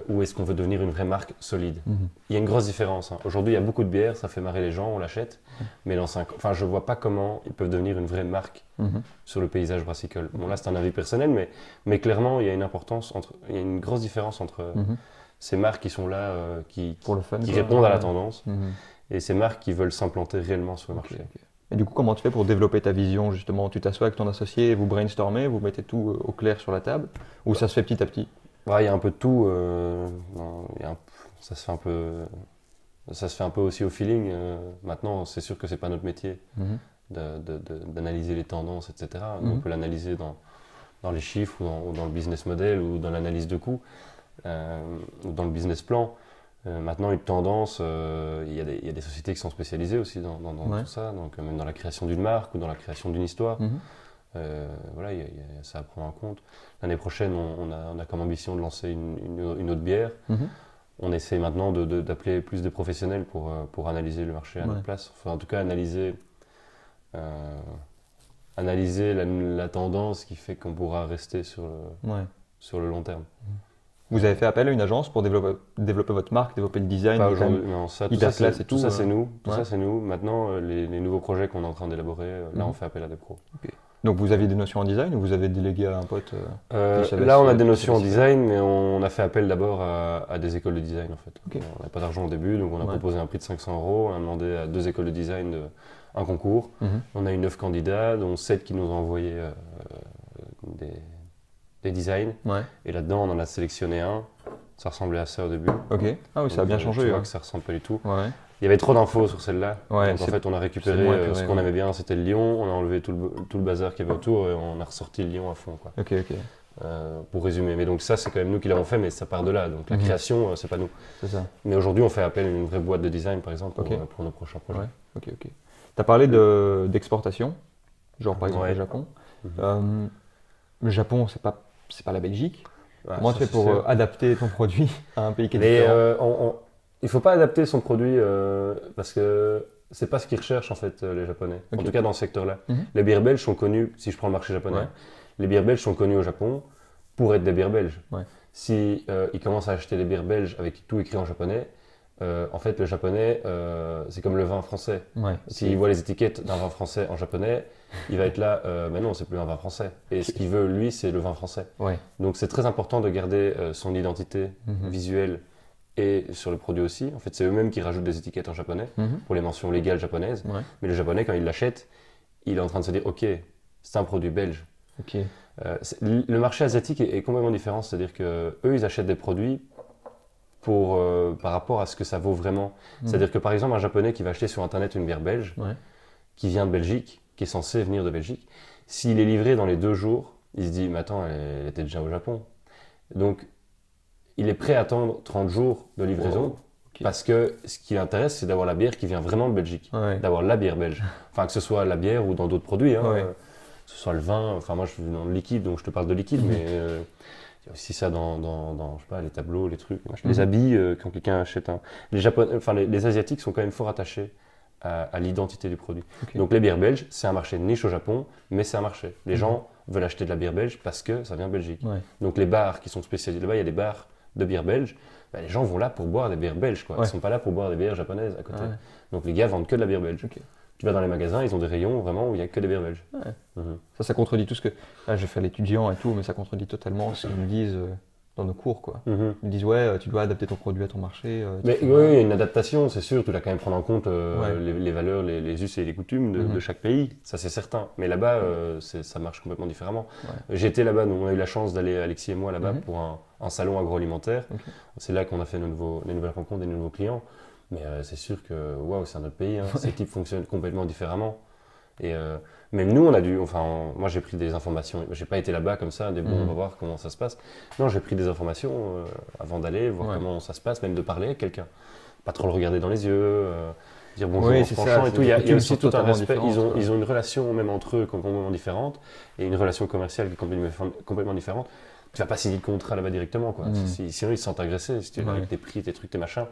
ou est-ce qu'on veut devenir une vraie marque solide? Il y a une grosse différence. Aujourd'hui, il y a beaucoup de bières, ça fait marrer les gens, on l'achète, mais dans 5 ans, je ne vois pas comment ils peuvent devenir une vraie marque sur le paysage brassicole. Bon, là, c'est un avis personnel, mais clairement, il y a une grosse différence entre ces marques qui sont là, qui répondent à la tendance, et ces marques qui veulent s'implanter réellement sur le marché.
Et du coup, comment tu fais pour développer ta vision, justement? Tu t'assois avec ton associé, vous brainstormez, vous mettez tout au clair sur la table, ou ça se fait petit à petit?
Il y a un peu de tout. Ça se fait un peu aussi au feeling. Maintenant, c'est sûr que c'est pas notre métier d'analyser les tendances, etc. On peut l'analyser dans les chiffres ou dans le business model ou dans l'analyse de coûts ou dans le business plan. Maintenant, une tendance, il y a des sociétés qui sont spécialisées aussi dans tout ça, donc même dans la création d'une marque ou dans la création d'une histoire. Voilà, il y a ça à prendre en compte. L'année prochaine, on a comme ambition de lancer une autre bière. On essaie maintenant d'appeler plus de professionnels pour analyser le marché à notre place. Enfin, en tout cas, analyser la tendance qui fait qu'on pourra rester sur le long terme.
Vous avez fait appel à une agence pour développer votre marque, développer le design?
Pas aujourd'hui, non. Tout ça, c'est nous. Ça, c'est nous. Maintenant, les nouveaux projets qu'on est en train d'élaborer, là, on fait appel à des pros.
Okay. Donc, vous aviez des notions en design ou vous avez délégué à un pote?
Là, on a des notions en design, mais on a fait appel d'abord à des écoles de design, en fait.
Okay.
On n'avait pas d'argent au début, donc on a proposé un prix de 500 €. On a demandé à 2 écoles de design un concours. On a eu 9 candidats, dont 7 qui nous ont envoyé des designs. Et là-dedans, on en a sélectionné un. Ça ressemblait à ça au début.
Ok. Ah oui, ça a bien changé.
Tu vois que ça ressemble pas du tout. Il y avait trop d'infos sur celle-là. Donc en fait, on a récupéré ce qu'on aimait bien, c'était le lion. On a enlevé tout le bazar qu'il y avait autour et on a ressorti le lion à fond, quoi.
Ok.
Pour résumer. Mais donc ça, c'est quand même nous qui l'avons fait, mais ça part de là. Donc la création, c'est pas nous.
C'est ça.
Mais aujourd'hui, on fait appel à une vraie boîte de design, par exemple, pour nos prochains projets.
Ok. Tu as parlé d'exportation, genre par exemple le Japon. Le Japon, c'est pas la Belgique. Comment tu fais pour adapter ton produit à un pays qui est différent?
Il ne faut pas adapter son produit parce que c'est pas ce qu'ils recherchent en fait les Japonais. En tout cas dans ce secteur-là. Les bières belges sont connues, si je prends le marché japonais, les bières belges sont connues au Japon pour être des bières belges. Si ils commencent à acheter des bières belges avec tout écrit en japonais, en fait le japonais c'est comme le vin français. S'il voit les étiquettes d'un vin français en japonais, il va être là, mais non, c'est plus un vin français. Et ce qu'il veut, lui, c'est le vin français. Donc c'est très important de garder son identité visuelle et sur le produit aussi. En fait, c'est eux-mêmes qui rajoutent des étiquettes en japonais pour les mentions légales japonaises. Mais le japonais, quand il l'achète, il est en train de se dire, ok, c'est un produit belge. Le marché asiatique est complètement différent, c'est-à-dire que eux, ils achètent des produits par rapport à ce que ça vaut vraiment. C'est-à-dire que par exemple, un japonais qui va acheter sur internet une bière belge, qui vient de Belgique, qui est censé venir de Belgique, s'il est livré dans les 2 jours, il se dit, mais attends, elle était déjà au Japon. Donc, il est prêt à attendre 30 jours de livraison parce que ce qui l'intéresse, c'est d'avoir la bière qui vient vraiment de Belgique, d'avoir la bière belge. Enfin, que ce soit la bière ou dans d'autres produits, que ce soit le vin. Enfin, moi, je suis dans le liquide, donc je te parle de liquide, mais il y a aussi ça dans je sais pas, les tableaux, les trucs, les habits, quand quelqu'un achète un... Les Asiatiques sont quand même fort attachés à l'identité du produit. Donc les bières belges, c'est un marché de niche au Japon, mais c'est un marché. Les gens veulent acheter de la bière belge parce que ça vient de Belgique. Donc les bars qui sont spécialisés là-bas, il y a des bars de bière belge, les gens vont là pour boire des bières belges, quoi. Ils ne sont pas là pour boire des bières japonaises à côté. Donc les gars vendent que de la bière belge. Tu vas dans les magasins, ils ont des rayons vraiment où il n'y a que des bières belges.
Ça contredit tout ce que... Là, j'ai fait l'étudiant et tout, mais ça contredit totalement ce qu'ils me disent dans nos cours, quoi. Ils me disent, tu dois adapter ton produit à ton marché.
Mais oui, il y a une adaptation, c'est sûr. Tu dois quand même prendre en compte les valeurs, les us et les coutumes de chaque pays. Ça, c'est certain. Mais là-bas, ça marche complètement différemment. J'étais là-bas, on a eu la chance d'aller, Alexis et moi, là-bas pour un salon agroalimentaire. C'est là qu'on a fait les nouvelles rencontres, des nouveaux clients. Mais c'est sûr que c'est un autre pays. Ces types fonctionnent complètement différemment. Et même nous, on a dû. Moi, j'ai pris des informations. J'ai pas été là-bas comme ça, on va voir comment ça se passe. Non, j'ai pris des informations avant d'aller voir comment ça se passe, même de parler avec quelqu'un. Pas trop le regarder dans les yeux, dire bonjour en franchant et tout. Il y a aussi tout un respect. Ils ont une relation même entre eux complètement différente et une relation commerciale qui est complètement différente. tu vas pas signer de contrat là-bas directement, quoi. Sinon, ils se sentent agressés, si tu veux, avec tes prix, tes trucs, tes machins.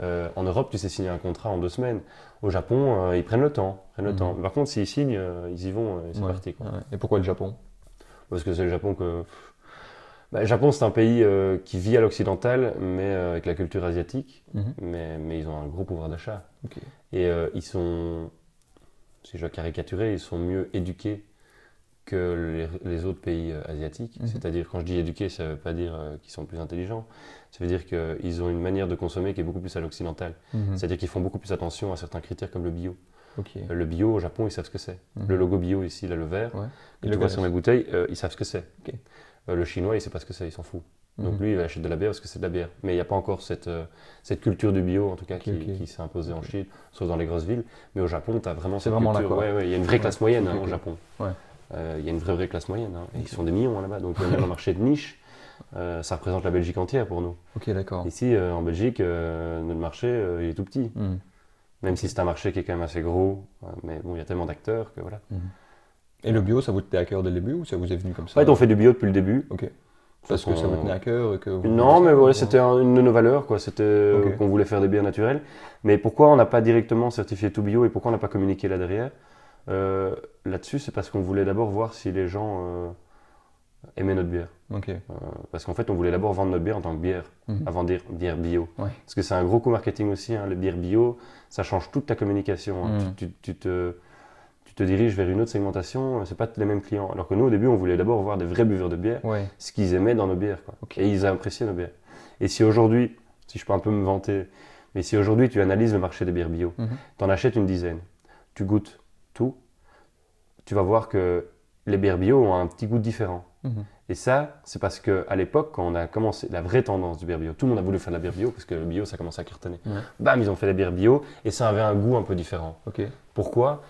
En Europe, tu sais signer un contrat en 2 semaines. Au Japon, ils prennent le temps. Par contre, s'ils signent, ils y vont, c'est parti, quoi.
Et pourquoi le Japon?
Parce que c'est le Japon que... le Japon, c'est un pays qui vit à l'occidental, mais avec la culture asiatique. Mais ils ont un gros pouvoir d'achat.
Okay.
Et ils sont, si je dois caricaturer, ils sont mieux éduqués que les autres pays asiatiques. C'est-à-dire, quand je dis éduqués, ça ne veut pas dire qu'ils sont plus intelligents. Ça veut dire qu'ils ont une manière de consommer qui est beaucoup plus à l'occidental. C'est-à-dire qu'ils font beaucoup plus attention à certains critères comme le bio.
Okay.
Le bio, au Japon, ils savent ce que c'est. Le logo bio, ici, là, le vert, que tu vois sur ma bouteille, ils savent ce que c'est.
Okay.
Le chinois, il ne sait pas ce que c'est, il s'en fout. Donc lui, il achète de la bière parce que c'est de la bière. Mais il n'y a pas encore cette culture du bio, en tout cas, qui s'est imposée en Chine, sauf dans les grosses villes. Mais au Japon, tu as vraiment cette culture. Il y a une vraie classe moyenne au Japon. Il y a une vraie classe moyenne. Et ils sont des millions là-bas. Donc on a un marché de niche. Ça représente la Belgique entière pour nous.
Ok, d'accord.
Ici, en Belgique, notre marché, il est tout petit. Même si c'est un marché qui est quand même assez gros. Mais bon, il y a tellement d'acteurs que voilà.
Et le bio, ça vous tenait à cœur dès le début ou ça vous est venu comme ça?
En fait, on fait du bio depuis le début.
Ok. Parce que ça vous tenait à cœur et que vous...
Non, mais voilà, c'était une de nos valeurs, quoi. C'était qu'on voulait faire des bières naturelles. Mais pourquoi on n'a pas directement certifié tout bio et pourquoi on n'a pas communiqué là derrière? Là-dessus, c'est parce qu'on voulait d'abord voir si les gens aimaient notre bière. Parce qu'en fait, on voulait d'abord vendre notre bière en tant que bière, avant de dire bière bio. Parce que c'est un gros coup marketing aussi, les bières bio, ça change toute ta communication. Tu te diriges vers une autre segmentation, c'est pas les mêmes clients. Alors que nous, au début, on voulait d'abord voir des vrais buveurs de bière, ce qu'ils aimaient dans nos bières, quoi. Et ils appréciaient nos bières. Et si aujourd'hui, si je peux un peu me vanter, mais si aujourd'hui tu analyses le marché des bières bio, tu en achètes une dizaine, tu goûtes tout, tu vas voir que les bières bio ont un petit goût différent. Et ça, c'est parce qu'à l'époque, quand on a commencé la vraie tendance du bière bio, tout le monde a voulu faire de la bière bio parce que le bio, ça commençait à cartonner. Bam, ils ont fait la bière bio et ça avait un goût un peu différent. Pourquoi?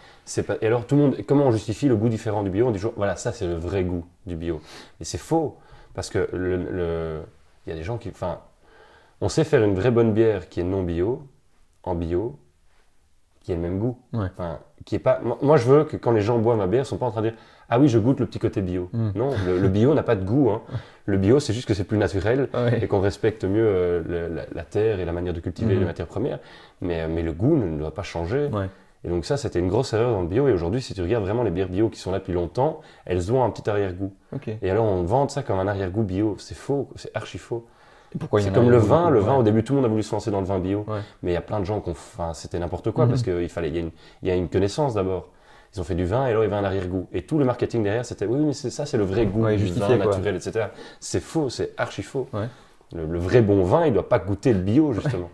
Et alors, tout le monde, comment on justifie le goût différent du bio? On dit toujours, voilà, ça c'est le vrai goût du bio. Et c'est faux, parce que il y a des gens qui... Enfin, on sait faire une vraie bonne bière qui est non bio, en bio, qui ait le même goût. Enfin, qui est pas... Moi, je veux que quand les gens boivent ma bière, ils ne sont pas en train de dire « Ah oui, je goûte le petit côté bio ». Non, le bio n'a pas de goût. Le bio, c'est juste que c'est plus naturel et qu'on respecte mieux la terre et la manière de cultiver les matières premières. Mais le goût ne doit pas changer. Et donc ça, c'était une grosse erreur dans le bio. Et aujourd'hui, si tu regardes vraiment les bières bio qui sont là depuis longtemps, elles ont un petit arrière-goût. Et alors, on vend ça comme un arrière-goût bio. C'est faux, c'est archi faux. C'est comme le vin. Le vin, au début, tout le monde a voulu se lancer dans le vin bio. Mais il y a plein de gens qui ont... Enfin, c'était n'importe quoi parce qu'il fallait... Il y a une connaissance d'abord. Ils ont fait du vin et alors il y avait un arrière-goût. Et tout le marketing derrière, c'était oui, mais ça, c'est le vrai goût du vin naturel, etc. C'est faux, c'est archi faux. Le vrai bon vin, il ne doit pas goûter le bio, justement.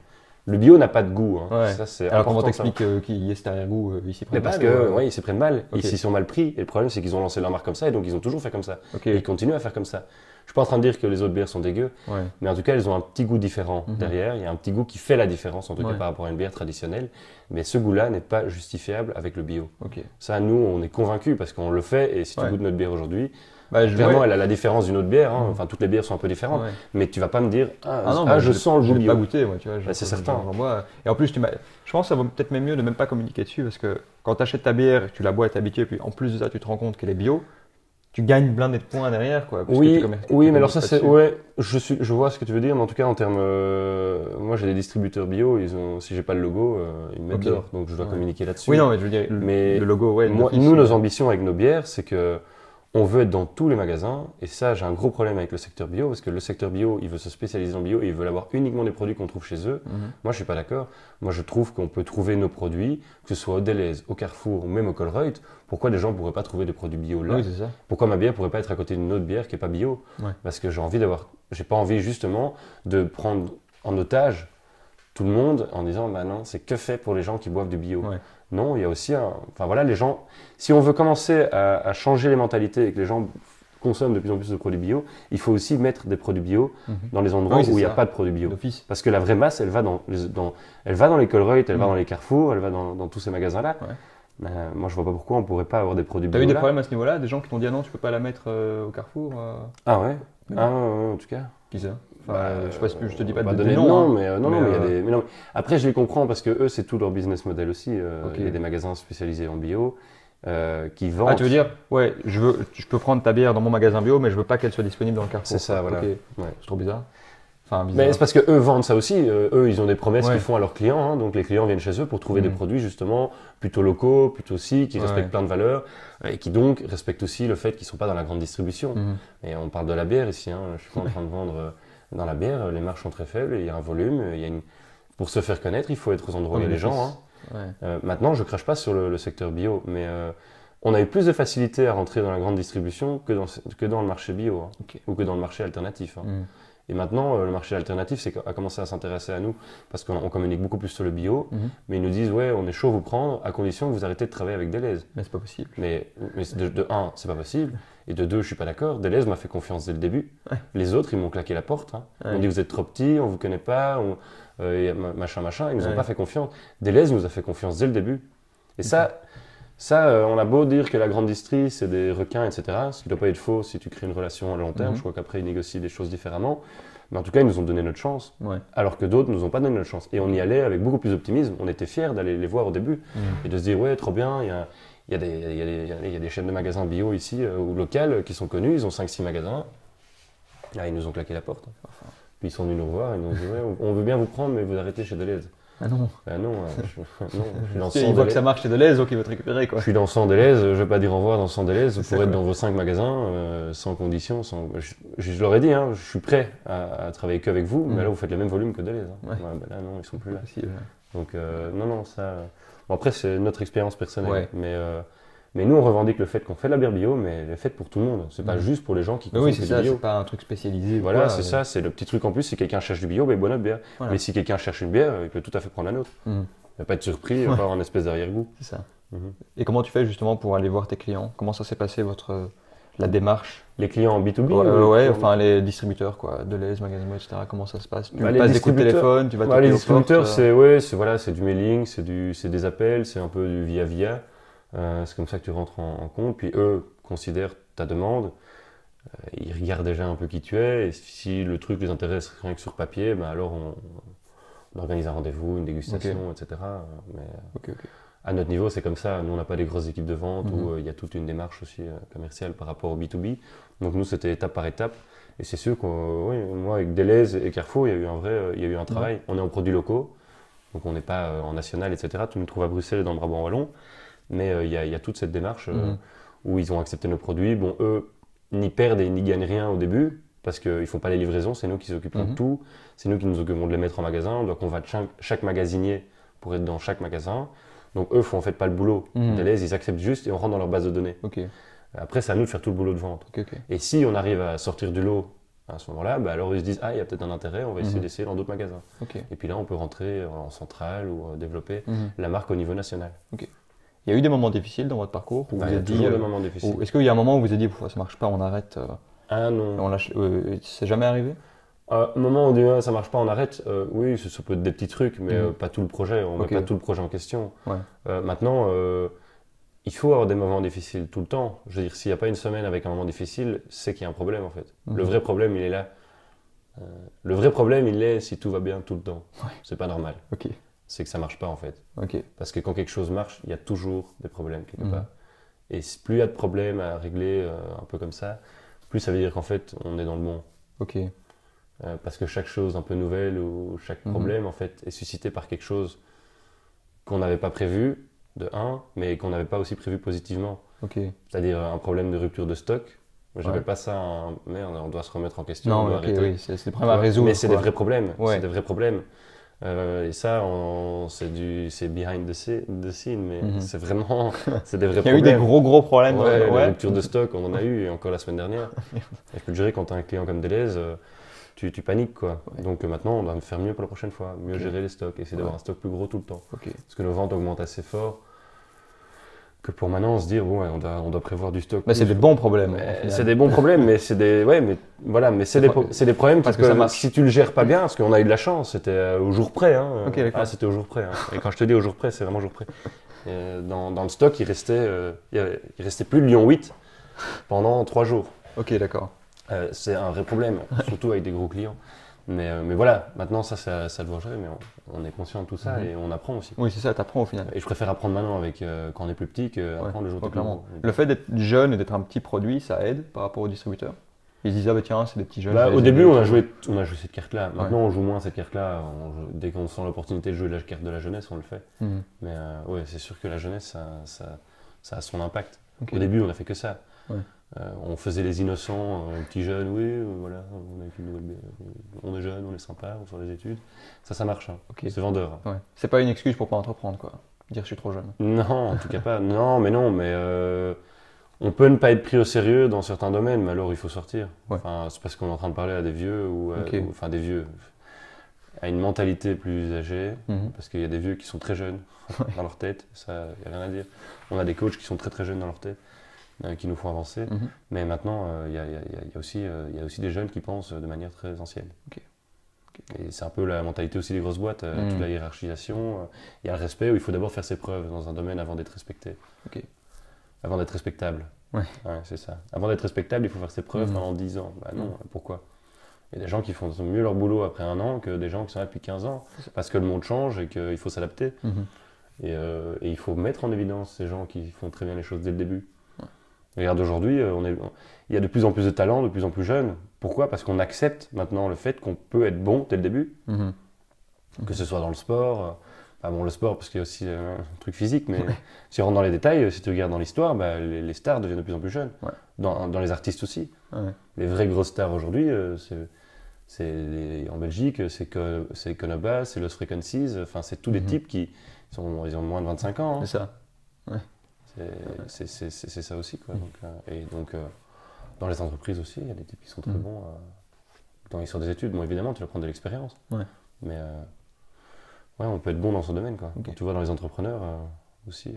Le bio n'a pas de goût. Ça, c'est
alors comment t'expliques qu'il y ait cet arrière-goût, ils s'y prennent
mal? Parce que ils s'y prennent mal, ils s'y sont mal pris. Et le problème, c'est qu'ils ont lancé leur marque comme ça et donc ils ont toujours fait comme ça. Et ils continuent à faire comme ça. Je suis pas en train de dire que les autres bières sont dégueu, mais en tout cas, elles ont un petit goût différent derrière. Il y a un petit goût qui fait la différence, en tout cas par rapport à une bière traditionnelle. Mais ce goût-là n'est pas justifiable avec le bio. Ça, nous, on est convaincus parce qu'on le fait. Et si tu goûtes notre bière aujourd'hui, clairement, elle a la différence d'une autre bière. Enfin, toutes les bières sont un peu différentes. Mais tu vas pas me dire je sens le goût bio.
Je pas goûté, moi, tu vois.
C'est certain.
Et en plus, je pense que ça vaut peut-être même mieux de même pas communiquer dessus parce que quand tu achètes ta bière, tu la bois, tu es habitué, puis en plus de ça, tu te rends compte qu'elle est bio. Tu gagnes blindé de points derrière, quoi.
Oui, mais alors ça, c'est... Ouais, je vois ce que tu veux dire, mais en tout cas, en termes... moi, j'ai des distributeurs bio, si j'ai pas le logo, ils me mettent dehors, donc je dois communiquer là-dessus.
Oui, non, mais je veux dire, le logo,
nous, nos ambitions avec nos bières, c'est que on veut être dans tous les magasins, et ça, j'ai un gros problème avec le secteur bio, parce que le secteur bio, il veut se spécialiser dans le bio, et il veut avoir uniquement des produits qu'on trouve chez eux. Moi, je suis pas d'accord. Moi, je trouve qu'on peut trouver nos produits, que ce soit au Delhaize, au Carrefour, ou même au Colruyt. Pourquoi les gens pourraient pas trouver des produits bio là?
C'est ça.
Pourquoi ma bière pourrait pas être à côté d'une autre bière qui est pas bio? Parce que j'ai pas envie justement de prendre en otage tout le monde en disant, bah non, c'est que fait pour les gens qui boivent du bio. Non, il y a aussi enfin voilà, les gens, si on veut commencer à changer les mentalités et que les gens consomment de plus en plus de produits bio, il faut aussi mettre des produits bio dans les endroits où il n'y a pas de produits bio. Parce que la vraie masse, elle va dans les Colruyt, elle va dans les Carrefour, elle va dans tous ces magasins-là. Moi, je vois pas pourquoi on pourrait pas avoir des produits bio.
T'as eu des problèmes à ce niveau-là? Des gens qui t'ont dit, ah non, tu peux pas la mettre au Carrefour?
Ah ouais? Ah ouais, en tout cas.
Qui ça? Je sais pas si je te dis pas de
donner non, mais il y a des... Mais non, après, je les comprends parce que eux, c'est tout leur business model aussi. Il y a des magasins spécialisés en bio. qui vendent.
Ah, tu veux dire, ouais, je peux prendre ta bière dans mon magasin bio, mais je veux pas qu'elle soit disponible dans le Carrefour.
C'est ça, voilà.
Okay. Ouais. C'est trop bizarre. Enfin,
mais c'est parce que eux vendent ça aussi. Eux, ils ont des promesses qu'ils font à leurs clients. Hein, donc les clients viennent chez eux pour trouver des produits justement plutôt locaux, plutôt qui respectent plein de valeurs et qui donc respectent aussi le fait qu'ils ne sont pas dans la grande distribution. Et on parle de la bière ici. Hein, je suis pas en train de vendre dans la bière. Les marges sont très faibles. Il y a un volume. Pour se faire connaître, il faut être aux endroits où il y a les gens. Hein. Maintenant, je crache pas sur le secteur bio, mais on a eu plus de facilité à rentrer dans la grande distribution que dans le marché bio ou que dans le marché alternatif. Hein. Et maintenant, le marché alternatif a commencé à s'intéresser à nous parce qu'on communique beaucoup plus sur le bio, mais ils nous disent ouais, on est chaud à vous prendre à condition que vous arrêtez de travailler avec Deleuze.
Mais c'est pas possible.
Mais de un, c'est pas possible, et de deux, je suis pas d'accord. Deleuze m'a fait confiance dès le début. Les autres, ils m'ont claqué la porte. Hein. On dit vous êtes trop petit, on vous connaît pas, machin. Ils nous ont pas fait confiance. Deleuze nous a fait confiance dès le début. Et ça, on a beau dire que la grande distrie, c'est des requins, etc. Ce qui ne doit pas être faux si tu crées une relation à long terme. Je crois qu'après, ils négocient des choses différemment. Mais en tout cas, ils nous ont donné notre chance. Alors que d'autres ne nous ont pas donné notre chance. Et on y allait avec beaucoup plus d'optimisme. On était fiers d'aller les voir au début. Et de se dire, ouais, trop bien, il y a des chaînes de magasins bio ici, ou locales, qui sont connues. Ils ont 5-6 magasins. Là, ils nous ont claqué la porte. Puis ils sont venus nous voir. Ils nous ont dit, ouais, on veut bien vous prendre, mais vous arrêtez chez Deleuze.
Ah non.
Je suis dans
il voit que ça marche chez Deleuze, donc il veut te récupérer, quoi.
Je suis dans 100 Deleuze, je vais pas dire au revoir dans 100 Deleuze pour être dans vos 5 magasins, sans condition. Je leur ai dit, hein, je suis prêt à travailler qu'avec vous, mais là vous faites le même volume que Deleuze. Hein. Là non, ils sont plus là. Donc non, ça. Bon, après c'est notre expérience personnelle, mais nous on revendique le fait qu'on fait de la bière bio, mais le fait pour tout le monde. C'est pas juste pour les gens qui consomment du bio.
C'est pas un truc spécialisé.
Voilà, c'est ça, c'est le petit truc en plus. Si quelqu'un cherche du bio, il boit notre bière. Mais si quelqu'un cherche une bière, il peut tout à fait prendre la nôtre. Il va pas être surpris, il va pas avoir une espèce d'arrière-goût.
C'est ça. Et comment tu fais justement pour aller voir tes clients? Comment ça s'est passé la démarche?
Les clients en B2B
enfin les distributeurs, quoi, Deleuze, Magasimo, etc. Comment ça se passe? Tu passes des coups de téléphone, tu vas
les distributeurs, c'est du mailing, c'est des appels, c'est un peu du via-via. C'est comme ça que tu rentres en compte. Puis eux considèrent ta demande. Ils regardent déjà un peu qui tu es. Et si le truc les intéresse rien que sur papier, alors on organise un rendez-vous, une dégustation, etc. Mais à notre niveau, c'est comme ça. Nous, on n'a pas des grosses équipes de vente où il y a toute une démarche aussi commerciale par rapport au B2B. Donc nous, c'était étape par étape. Et c'est sûr que moi, avec Deleuze et Carrefour, il y a eu un travail. On est en produits locaux, donc on n'est pas en national, etc. Tout nous trouve à Bruxelles et dans le Brabant wallon. Mais il y a toute cette démarche où ils ont accepté nos produits. Bon, eux, ni perdent et ni gagnent rien au début, parce qu'ils ne font pas les livraisons, c'est nous qui s'occupons de tout. C'est nous qui nous occupons de les mettre en magasin. On doit convaincre chaque magasinier pour être dans chaque magasin. Donc eux ne font en fait pas le boulot. Deleuze, ils acceptent juste et on rentre dans leur base de données. Après, c'est à nous de faire tout le boulot de vente. Et si on arrive à sortir du lot à ce moment-là, alors ils se disent « Ah, il y a peut-être un intérêt, on va essayer d'essayer dans d'autres magasins. Et puis là, on peut rentrer en centrale ou développer la marque au niveau national.
Il y a eu des moments difficiles dans votre parcours où vous avez dit.
Des moments difficiles.
Est-ce qu'il y a un moment où vous avez dit ça marche pas, on arrête?
Ah non.
C'est jamais arrivé?
Un moment où on dit ça marche pas, on arrête. Oui, ça peut être des petits trucs, mais pas tout le projet. On met pas tout le projet en question. Maintenant, il faut avoir des moments difficiles tout le temps. Je veux dire, s'il n'y a pas une semaine avec un moment difficile, c'est qu'il y a un problème en fait. Le vrai problème, il est là. Le vrai problème, il est si tout va bien tout le temps. C'est pas normal. C'est que ça marche pas en fait. Parce que quand quelque chose marche, il y a toujours des problèmes quelque part. Et plus il y a de problèmes à régler un peu comme ça, plus ça veut dire qu'en fait on est dans le bon. Parce que chaque chose un peu nouvelle ou chaque problème en fait est suscité par quelque chose qu'on n'avait pas prévu de un, mais qu'on n'avait pas aussi prévu positivement. C'est-à-dire un problème de rupture de stock. J'avais pas ça, merde, on doit se remettre en question.
Non, c'est des problèmes à résoudre.
Mais c'est des vrais problèmes. C'est des vrais problèmes. Et ça, c'est behind the scene, mais c'est vraiment, c'est des vrais problèmes.
Il y a eu des gros problèmes.
La rupture de stock, on en a eu, et encore la semaine dernière. Et je peux te jurer, quand tu as un client comme Deleuze, tu paniques, quoi. Donc maintenant, on doit faire mieux pour la prochaine fois, mieux gérer les stocks, essayer d'avoir un stock plus gros tout le temps. Parce que nos ventes augmentent assez fort. Que pour maintenant se dire on doit prévoir du stock.
Mais c'est des bons problèmes.
C'est des bons problèmes, mais c'est des des problèmes parce que si tu le gères pas bien, parce qu'on a eu de la chance, c'était au jour près. C'était au jour près. Et quand je te dis au jour près, c'est vraiment au jour près. Dans le stock, il restait plus de Lyon 8 pendant 3 jours.
D'accord.
C'est un vrai problème, surtout avec des gros clients. Mais voilà, maintenant ça doit gérer, mais on est conscient de tout ça et on apprend aussi.
Oui, c'est ça, tu apprends au final.
Et je préfère apprendre maintenant quand on est plus petit qu'apprendre le jour
clairement. Le fait d'être jeune et d'être un petit produit, ça aide par rapport aux distributeurs. Ils se disent, ah bah tiens, c'est des petits jeunes.
Au début, on a joué cette carte-là. Maintenant, on joue moins cette carte-là. Dès qu'on sent l'opportunité de jouer la carte de la jeunesse, on le fait. Mais ouais, c'est sûr que la jeunesse, ça a son impact. Au début, on n'a fait que ça. On faisait les innocents, petits jeunes, oui, voilà, on est jeunes, on est sympa, on sort des études. Ça marche. Hein. C'est vendeur.
Ouais. C'est pas une excuse pour pas entreprendre, quoi. Dire je suis trop jeune.
Non, en tout cas pas. Non, mais on peut ne pas être pris au sérieux dans certains domaines, mais alors il faut sortir. Enfin, c'est parce qu'on est en train de parler à des vieux enfin des vieux, à une mentalité plus âgée, parce qu'il y a des vieux qui sont très jeunes dans leur tête, ça, il n'y a rien à dire. On a des coachs qui sont très très jeunes dans leur tête, qui nous font avancer, mais maintenant il y a aussi des jeunes qui pensent de manière très ancienne. Et c'est un peu la mentalité aussi des grosses boîtes, toute la hiérarchisation, il y a le respect où il faut d'abord faire ses preuves dans un domaine avant d'être respecté. Avant d'être respectable. Ouais, c'est ça. Avant d'être respectable, il faut faire ses preuves pendant 10 ans. Bah non, pourquoi? Il y a des gens qui font mieux leur boulot après 1 an que des gens qui sont là depuis 15 ans. Parce que le monde change et qu'il faut s'adapter. Et il faut mettre en évidence ces gens qui font très bien les choses dès le début. Regarde, aujourd'hui, il y a de plus en plus de talents, de plus en plus jeunes. Pourquoi? Parce qu'on accepte maintenant le fait qu'on peut être bon dès le début. Que ce soit dans le sport. Le sport, parce qu'il y a aussi un truc physique, mais si on rentre dans les détails, si tu regardes dans l'histoire, les stars deviennent de plus en plus jeunes. Dans les artistes aussi. Les vraies grosses stars aujourd'hui, en Belgique, c'est Konoba, c'est Lost Frequencies, enfin c'est tous des types ils ont moins de 25 ans. Hein.
C'est ça.
C'est ça aussi, quoi. Donc, dans les entreprises aussi, il y a des types qui sont très bons dans l'histoire des études. Bon, évidemment, tu vas prendre de l'expérience. Mais on peut être bon dans ce domaine, quoi. Tu vois, dans les entrepreneurs aussi.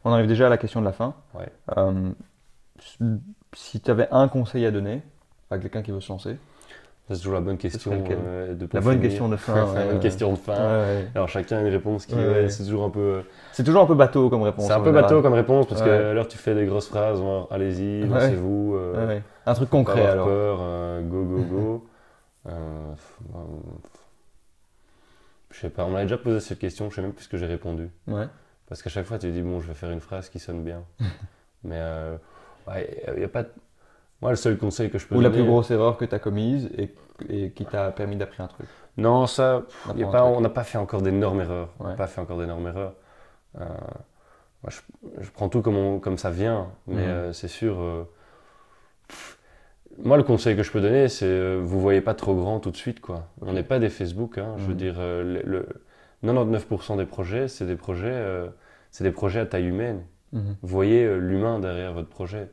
On arrive déjà à la question de la fin. Si tu avais un conseil à donner à quelqu'un qui veut se lancer,
c'est toujours la bonne question
la bonne question de fin.
La bonne question de fin. Alors chacun a une réponse qui c'est toujours un peu.
C'est toujours un peu bateau comme réponse.
C'est un peu bateau comme réponse parce que alors tu fais des grosses phrases, allez-y, lancez-vous.
Un truc concret
pas
alors.
Peur, go. Je sais pas, on m'a déjà posé cette question, je sais même plus ce que j'ai répondu. Parce qu'à chaque fois tu dis bon, je vais faire une phrase qui sonne bien. Mais y a pas. Moi, le seul conseil que je peux donner...
Ou la plus grosse erreur que tu as commise et qui t'a permis d'apprendre un truc.
Non, ça, on n'a pas fait encore d'énormes erreurs. On n'a pas fait encore d'énormes erreurs. Moi, je prends tout comme ça vient, mais c'est sûr... moi, le conseil que je peux donner, c'est vous voyez pas trop grand tout de suite, quoi. On n'est pas des Facebook, hein. Je veux dire, 99% des projets, c'est des projets à taille humaine. Vous voyez l'humain derrière votre projet.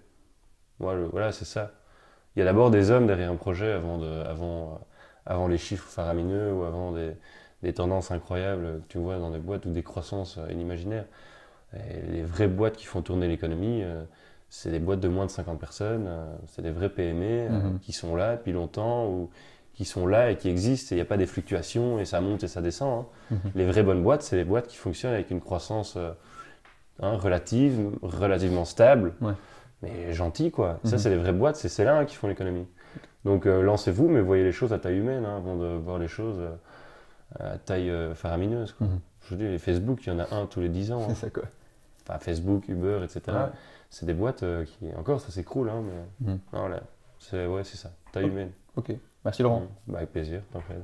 Voilà, c'est ça. Il y a d'abord des hommes derrière un projet avant les chiffres faramineux ou avant des tendances incroyables que tu vois dans des boîtes ou des croissances inimaginaires. Et les vraies boîtes qui font tourner l'économie, c'est des boîtes de moins de 50 personnes, c'est des vrais PME qui sont là depuis longtemps ou qui sont là et qui existent et il n'y a pas des fluctuations et ça monte et ça descend. Hein. Les vraies bonnes boîtes, c'est les boîtes qui fonctionnent avec une croissance relativement stable. Mais gentil, quoi. Ça, c'est les vraies boîtes, c'est celles-là qui font l'économie. Donc, lancez-vous, mais voyez les choses à taille humaine, avant de voir les choses à taille faramineuse. Quoi. Je vous dis, les Facebook, il y en a un tous les 10 ans.
C'est ça, quoi.
Enfin, Facebook, Uber, etc. C'est des boîtes qui, encore, ça s'écroule, hein, mais voilà. C'est ça, taille humaine.
Ok. Merci, Laurent.
Avec plaisir, parfait.